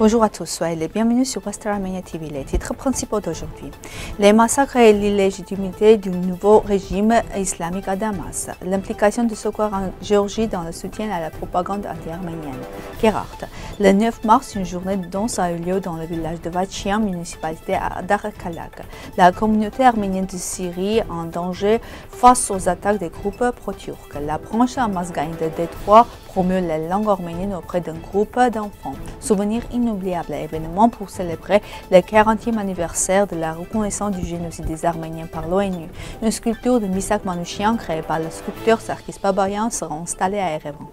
Bonjour à tous, soyez les bienvenus sur Western Armenia TV. Les titres principaux d'aujourd'hui. Les massacres et l'illégitimité du nouveau régime islamique à Damas. L'implication du Sokar en Géorgie dans le soutien à la propagande anti-arménienne. Gerhardt. Le 9 mars, une journée de danse a eu lieu dans le village de Vachian, municipalité à Darkalak. La communauté arménienne de Syrie en danger face aux attaques des groupes pro-turcs. La branche Amazgaïn de Détroit promeut la langue arménienne auprès d'un groupe d'enfants. Souvenir inoubliable événement pour célébrer le 40e anniversaire de la reconnaissance du génocide des Arméniens par l'ONU. Une sculpture de Misak Manouchian créée par le sculpteur Sarkis Babayan sera installée à Erevan.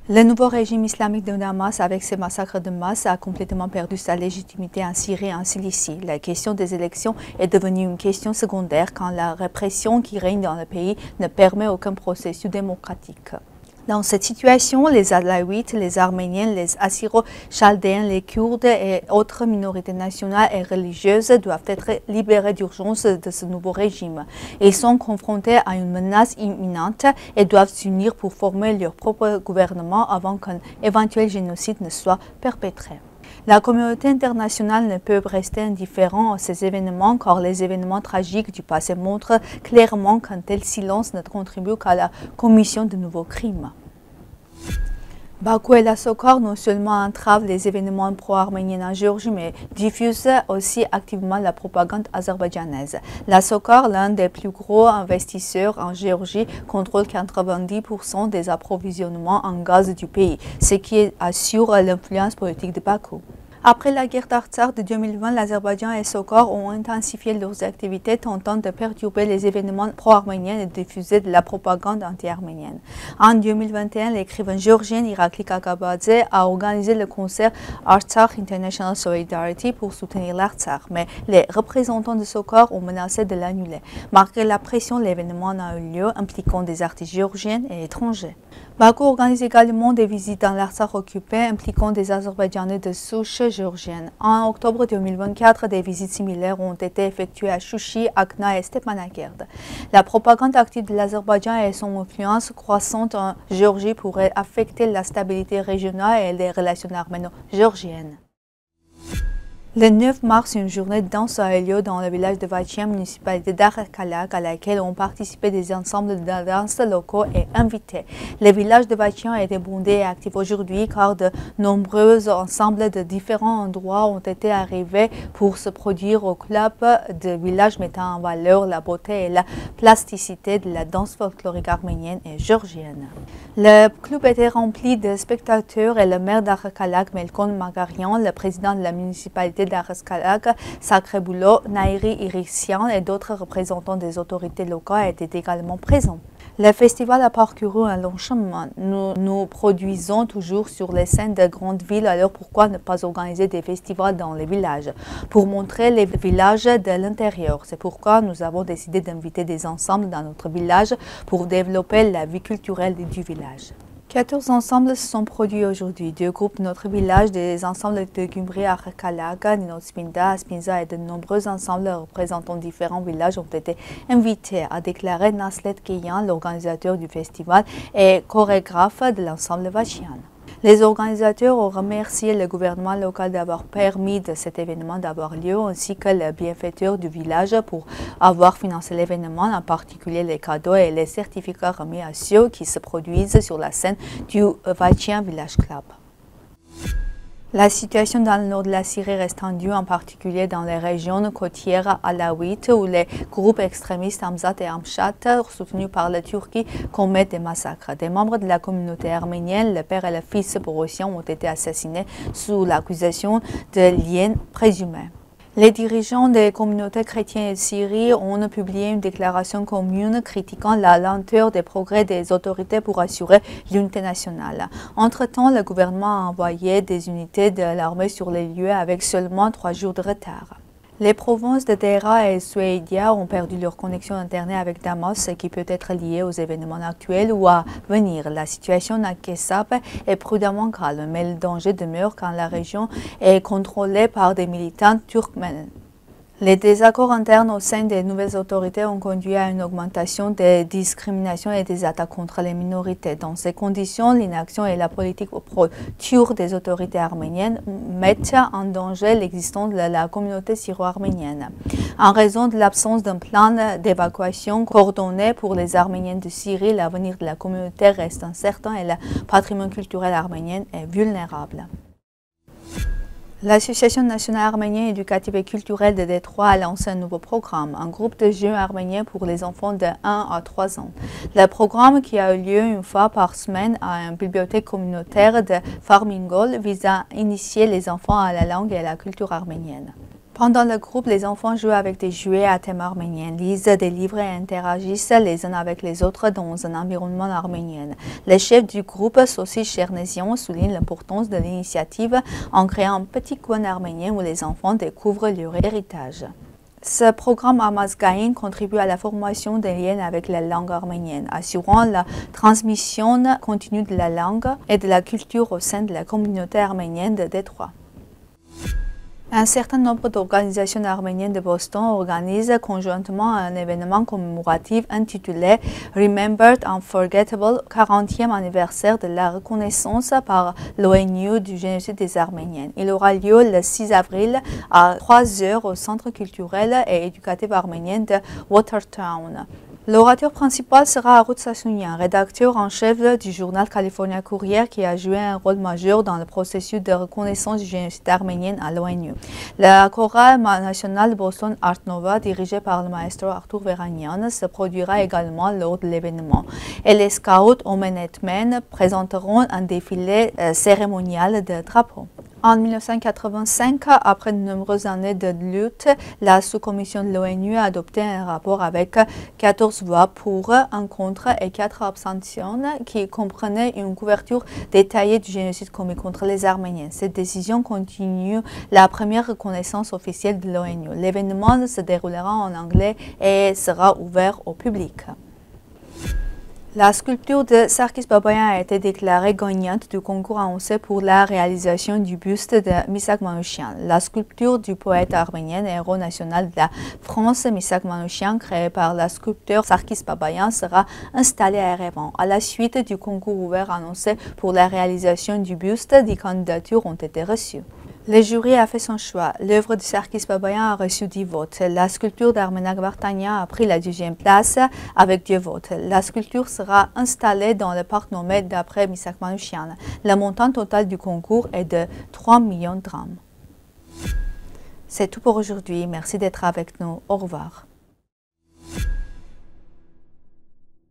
Le nouveau régime islamique de Damas, avec ses massacres de masse, a complètement perdu sa légitimité en Syrie et en Cilicie. La question des élections est devenue une question secondaire quand la répression qui règne dans le pays ne permet aucun processus démocratique. Dans cette situation, les Alaouites, les Arméniens, les Assyro-Chaldéens, les Kurdes et autres minorités nationales et religieuses doivent être libérés d'urgence de ce nouveau régime. Ils sont confrontés à une menace imminente et doivent s'unir pour former leur propre gouvernement avant qu'un éventuel génocide ne soit perpétré. La communauté internationale ne peut rester indifférente à ces événements car les événements tragiques du passé montrent clairement qu'un tel silence ne contribue qu'à la commission de nouveaux crimes. Bakou et la Sokar non seulement entravent les événements pro-arméniens en Géorgie, mais diffusent aussi activement la propagande azerbaïdjanaise. La Sokar, l'un des plus gros investisseurs en Géorgie, contrôle 90% des approvisionnements en gaz du pays, ce qui assure l'influence politique de Bakou. Après la guerre d'Artsakh de 2020, l'Azerbaïdjan et Sokar ont intensifié leurs activités tentant de perturber les événements pro-arméniens et diffuser de la propagande anti-arménienne. En 2021, l'écrivain géorgien Irakli Kakabadze a organisé le concert Artsakh International Solidarity pour soutenir l'Artsakh, mais les représentants de Sokar ont menacé de l'annuler. Malgré la pression, l'événement n'a eu lieu, impliquant des artistes géorgiens et étrangers. Bakou organise également des visites dans l'Artsakh occupé, impliquant des Azerbaïdjanais de souche géorgienne. En octobre 2024, des visites similaires ont été effectuées à Chouchi, Akhna et Stepanakert. La propagande active de l'Azerbaïdjan et son influence croissante en Géorgie pourraient affecter la stabilité régionale et les relations arméno-géorgiennes. Le 9 mars, une journée de danse a eu lieu dans le village de Vachian, municipalité d'Arkalak, à laquelle ont participé des ensembles de danse locaux et invités. Le village de Vachian est bondé et actif aujourd'hui car de nombreux ensembles de différents endroits ont été arrivés pour se produire au club de village mettant en valeur la beauté et la plasticité de la danse folklorique arménienne et géorgienne. Le club était rempli de spectateurs et le maire d'Arkalak, Melkon Magarian, le président de la municipalité d'Arkalak, Sacré Boulot, Nairi Irissian et d'autres représentants des autorités locales étaient également présents. Le festival a parcouru un long chemin. Nous produisons toujours sur les scènes de grandes villes, alors pourquoi ne pas organiser des festivals dans les villages pour montrer les villages de l'intérieur? C'est pourquoi nous avons décidé d'inviter des ensembles dans notre village pour développer la vie culturelle du village. 14 ensembles se sont produits aujourd'hui. Deux groupes de notre village, des ensembles de Gumbri, Arkalak, Ninospinda, Aspinza et de nombreux ensembles représentant différents villages ont été invités, a déclaré Naslet Keyan, l'organisateur du festival et chorégraphe de l'ensemble Vachian. Les organisateurs ont remercié le gouvernement local d'avoir permis de cet événement d'avoir lieu, ainsi que le bienfaiteur du village pour avoir financé l'événement, en particulier les cadeaux et les certificats remis à ceux qui se produisent sur la scène du Vachian Village Club. La situation dans le nord de la Syrie reste tendue, en particulier dans les régions côtières alaouites où les groupes extrémistes Hamzat et Amshat, soutenus par la Turquie, commettent des massacres. Des membres de la communauté arménienne, le père et le fils Borossian, ont été assassinés sous l'accusation de liens présumés. Les dirigeants des communautés chrétiennes de Syrie ont publié une déclaration commune critiquant la lenteur des progrès des autorités pour assurer l'unité nationale. Entre-temps, le gouvernement a envoyé des unités de l'armée sur les lieux avec seulement 3 jours de retard. Les provinces de Deira et Suédia ont perdu leur connexion Internet avec Damas, ce qui peut être lié aux événements actuels ou à venir. La situation à Kessap est prudemment calme, mais le danger demeure quand la région est contrôlée par des militants turkmènes. Les désaccords internes au sein des nouvelles autorités ont conduit à une augmentation des discriminations et des attaques contre les minorités. Dans ces conditions, l'inaction et la politique pro-turque des autorités arméniennes mettent en danger l'existence de la communauté syro-arménienne. En raison de l'absence d'un plan d'évacuation coordonné pour les Arméniens de Syrie, l'avenir de la communauté reste incertain et le patrimoine culturel arménien est vulnérable. L'Association nationale arménienne éducative et culturelle de Détroit a lancé un nouveau programme, un groupe de jeux arméniens pour les enfants de 1 à 3 ans. Le programme, qui a eu lieu une fois par semaine à une bibliothèque communautaire de Farmingol, vise à initier les enfants à la langue et à la culture arménienne. Pendant le groupe, les enfants jouent avec des jouets à thème arménien, lisent des livres et interagissent les uns avec les autres dans un environnement arménien. Le chef du groupe, Sosi Chernesian, souligne l'importance de l'initiative en créant un petit coin arménien où les enfants découvrent leur héritage. Ce programme Amazgaïn contribue à la formation des liens avec la langue arménienne, assurant la transmission continue de la langue et de la culture au sein de la communauté arménienne de Détroit. Un certain nombre d'organisations arméniennes de Boston organisent conjointement un événement commémoratif intitulé Remembered Unforgettable, 40e anniversaire de la reconnaissance par l'ONU du génocide des Arméniens. Il aura lieu le 6 avril à 3 h au Centre culturel et éducatif arménien de Watertown. L'orateur principal sera Arut Sassounian, rédacteur en chef du journal California Courier, qui a joué un rôle majeur dans le processus de reconnaissance du génocide arménien à l'ONU. La chorale nationale de Boston Art Nova, dirigée par le maestro Arthur Veragnan, se produira également lors de l'événement. Et les scouts au Manhattan présenteront un défilé cérémonial de drapeaux. En 1985, après de nombreuses années de lutte, la sous-commission de l'ONU a adopté un rapport avec 14 voix pour, 1 contre et 4 abstentions qui comprenait une couverture détaillée du génocide commis contre les Arméniens. Cette décision continue la première reconnaissance officielle de l'ONU. L'événement se déroulera en anglais et sera ouvert au public. La sculpture de Sarkis Babayan a été déclarée gagnante du concours annoncé pour la réalisation du buste de Misak Manouchian. La sculpture du poète arménien et héros national de la France, Misak Manouchian, créée par la sculpteur Sarkis Babayan, sera installée à Erevan. À la suite du concours ouvert annoncé pour la réalisation du buste, 10 candidatures ont été reçues. Le jury a fait son choix. L'œuvre de Sarkis Babayan a reçu 10 votes. La sculpture d'Armenak Vartanian a pris la 2e place avec 2 votes. La sculpture sera installée dans le parc nommé d'après Misak Manouchian. Le montant total du concours est de 3 millions de drams. C'est tout pour aujourd'hui. Merci d'être avec nous. Au revoir.